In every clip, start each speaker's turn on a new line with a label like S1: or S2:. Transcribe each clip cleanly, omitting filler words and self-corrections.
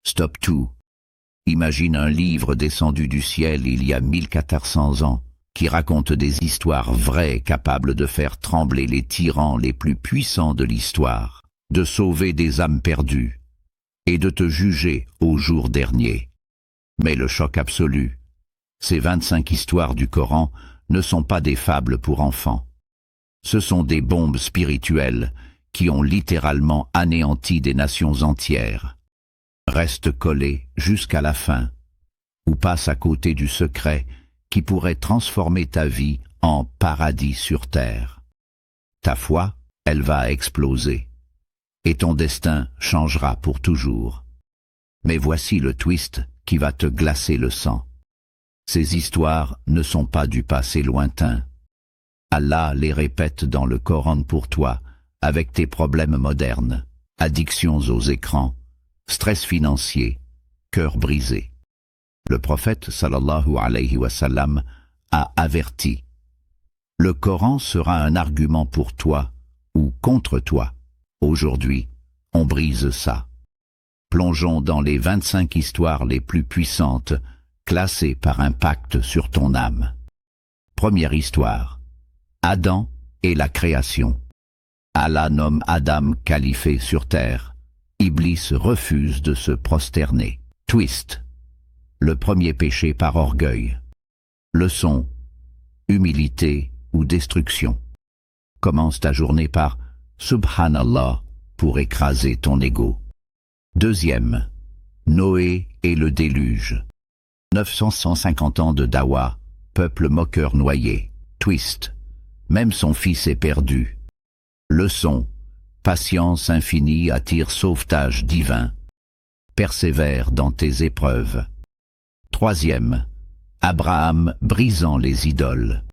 S1: Stop tout. Imagine un livre descendu du ciel il y a 1400 ans, qui raconte des histoires vraies capables de faire trembler les tyrans les plus puissants de l'histoire, de sauver des âmes perdues, et de te juger au jour dernier. Mais le choc absolu, ces 25 histoires du Coran ne sont pas des fables pour enfants. Ce sont des bombes spirituelles qui ont littéralement anéanti des nations entières. Reste collé jusqu'à la fin, ou passe à côté du secret qui pourrait transformer ta vie en paradis sur terre. Ta foi, elle va exploser, et ton destin changera pour toujours. Mais voici le twist qui va te glacer le sang. Ces histoires ne sont pas du passé lointain. Allah les répète dans le Coran pour toi, avec tes problèmes modernes, addictions aux écrans, stress financier, cœur brisé. Le prophète sallallahu alayhi wa sallam a averti. Le Coran sera un argument pour toi ou contre toi. Aujourd'hui, on brise ça. Plongeons dans les 25 histoires les plus puissantes, classées par impact sur ton âme. Première histoire. Adam et la création. Allah nomme Adam califé sur terre. Iblis refuse de se prosterner. Twist. Le premier péché par orgueil. Leçon. Humilité ou destruction. Commence ta journée par Subhanallah pour écraser ton ego. Deuxième. Noé et le déluge. 950 ans de dawa, peuple moqueur noyé. Twist. Même son fils est perdu. Leçon. Patience infinie attire sauvetage divin. Persévère dans tes épreuves. Troisième. Abraham brisant les idoles.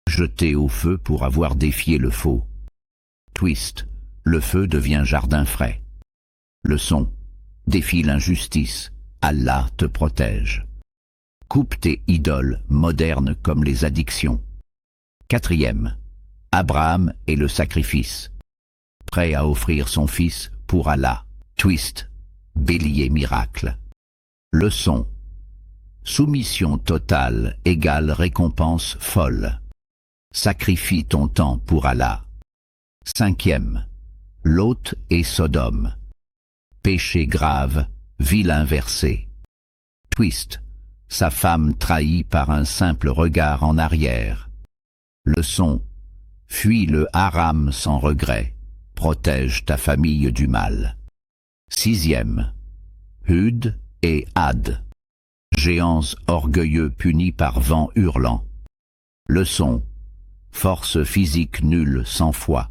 S1: Jeté au feu pour avoir défié le faux. Twist. Le feu devient jardin frais. Leçon. Défie l'injustice. Allah te protège. Coupe tes idoles modernes comme les addictions. Quatrième. Abraham et le sacrifice. Prêt à offrir son fils pour Allah. Twist. Bélier miracle. Leçon. Soumission totale égale récompense folle. Sacrifie ton temps pour Allah. Cinquième. Lot et Sodome. Péché grave, vilain versé. Twist. Sa femme trahie par un simple regard en arrière. Leçon. Fuis le haram sans regret. Protège ta famille du mal. Sixième. Hud et Had. Géants orgueilleux punis par vent hurlant. Leçon. Force physique nulle sans foi.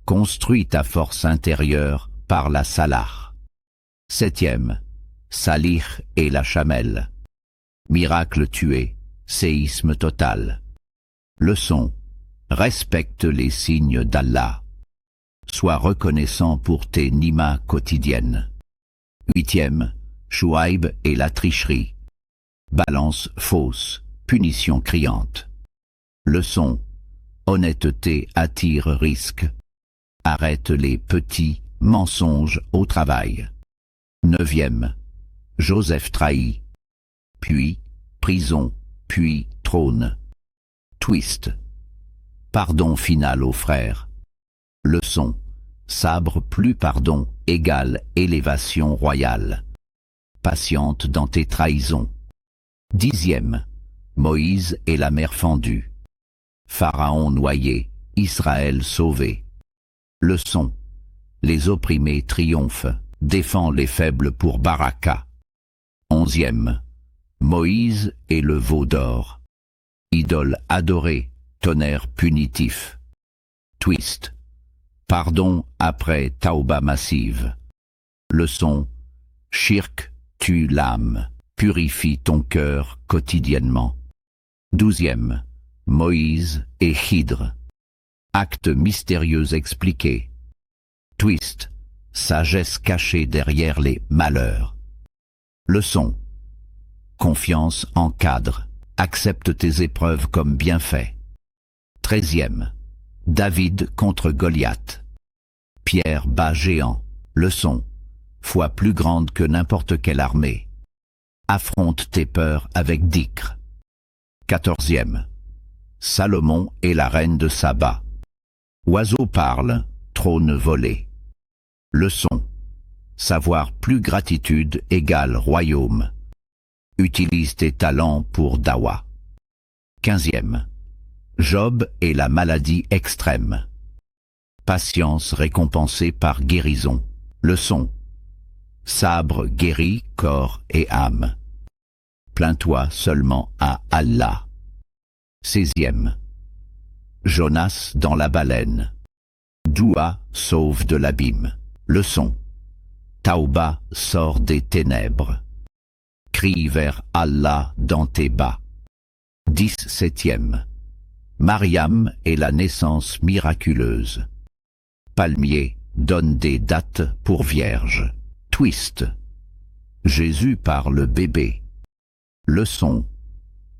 S1: Construis ta force intérieure par la salah. Septième. Salih et la chamelle. Miracle tué, séisme total. Leçon. Respecte les signes d'Allah. Sois reconnaissant pour tes nimas quotidiennes. Huitième. Chouaib et la tricherie. Balance fausse, punition criante. Leçon. Honnêteté attire risque. Arrête les petits mensonges au travail. Neuvième. Joseph trahi. Puis prison, puis trône. Twist. Pardon final aux frères. Leçon. Sabre plus pardon égale élévation royale. Patiente dans tes trahisons. Dixième. Moïse et la mer fendue. Pharaon noyé, Israël sauvé. Leçon. Les opprimés triomphent, défend les faibles pour Baraka. Onzième. Moïse et le veau d'or. Idole adorée, tonnerre punitif. Twist. Pardon après tauba massive. Leçon. Shirk tue l'âme, purifie ton cœur quotidiennement. Douzième. Moïse et Hydre. Acte mystérieux expliqué. Twist. Sagesse cachée derrière les malheurs. Leçon. Confiance encadre. Accepte tes épreuves comme bienfait. Treizième. David contre Goliath. Pierre bat géant. Leçon. foi plus grande que n'importe quelle armée. Affronte tes peurs avec Dhikr. 14e. Salomon est la reine de Saba. Oiseau parle, trône volé. Leçon. Savoir plus gratitude égale royaume. Utilise tes talents pour dawa. 15e. Job est la maladie extrême. Patience récompensée par guérison. Leçon. Sabre guérit corps et âme. Plains-toi seulement à Allah. 16e. Jonas dans la baleine. Doua sauve de l'abîme. Leçon. Tauba sort des ténèbres. Crie vers Allah dans tes bas. 17e. Mariam est la naissance miraculeuse. Palmier donne des dates pour vierge. Twist. Jésus par le bébé. Leçon.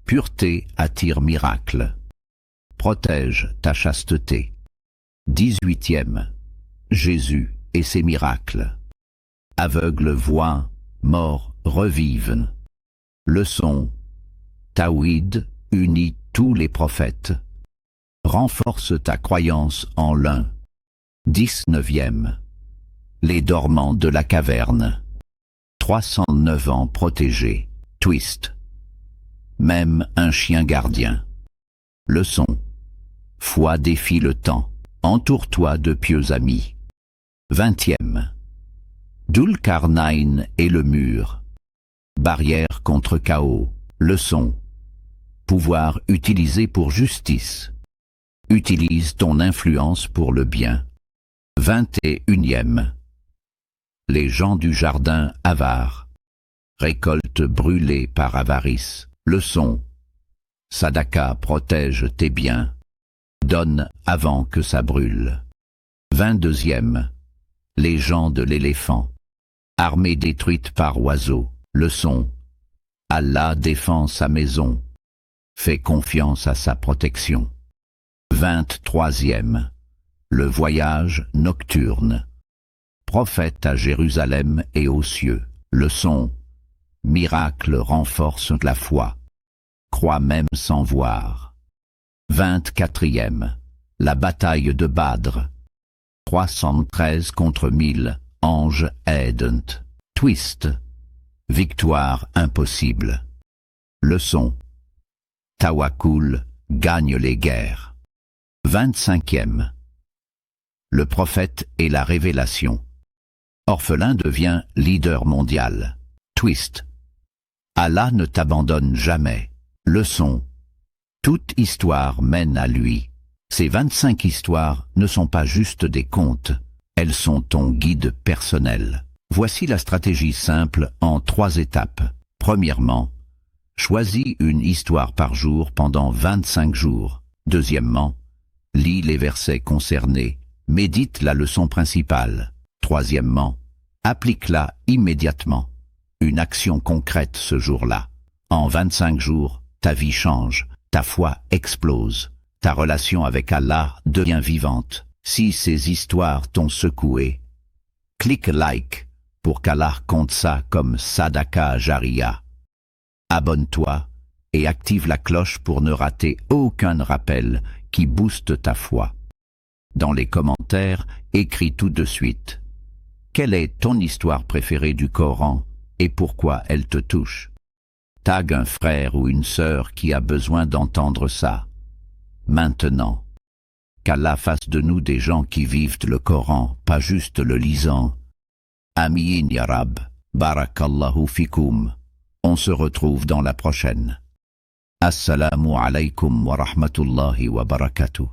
S1: Pureté attire miracle. Protège ta chasteté. 18e. Jésus et ses miracles. Aveugles voient, morts revivent. Leçon. Tawhid unit tous les prophètes. Renforce ta croyance en l'un. 19e. Les dormants de la caverne. 309 ans protégés. Twist. Même un chien gardien. Leçon. Foi défie le temps. Entoure-toi de pieux amis. 20e. Dhul-Qarnayn et le mur. Barrière contre chaos. Leçon. Pouvoir utilisé pour justice. Utilise ton influence pour le bien. 21e. Les gens du jardin avares. Récolte brûlée par avarice. Leçon. Sadaka protège tes biens. Donne avant que ça brûle. 22e. Les gens de l'éléphant. Armée détruite par oiseaux. Leçon. Allah défend sa maison. Fais confiance à sa protection. 23e. Le voyage nocturne. Prophète à Jérusalem et aux cieux. Leçon. Miracle renforce la foi. Crois même sans voir. 24e. La bataille de Badr. 313 contre 1000. Anges aident. Twist. Victoire impossible. Leçon. Tawakkul gagne les guerres. 25e. Le prophète et la révélation. Orphelin devient leader mondial. Twist. Allah ne t'abandonne jamais. Leçon. Toute histoire mène à lui. Ces 25 histoires ne sont pas juste des contes, elles sont ton guide personnel. Voici la stratégie simple en 3 étapes. Premièrement, choisis une histoire par jour pendant 25 jours. Deuxièmement, lis les versets concernés, médite la leçon principale. Troisièmement, applique-la immédiatement. Une action concrète ce jour-là. En 25 jours, ta vie change, ta foi explose, ta relation avec Allah devient vivante. Si ces histoires t'ont secoué, clique like pour qu'Allah compte ça comme Sadaka Jariya. Abonne-toi et active la cloche pour ne rater aucun rappel qui booste ta foi. Dans les commentaires, écris tout de suite. Quelle est ton histoire préférée du Coran et pourquoi elle te touche? Tag un frère ou une sœur qui a besoin d'entendre ça. Maintenant. Qu'Allah fasse de nous des gens qui vivent le Coran, pas juste le lisant. Amin ya Rab, barakallahu fikum. On se retrouve dans la prochaine. Assalamu alaikum wa rahmatullahi wa barakatuh.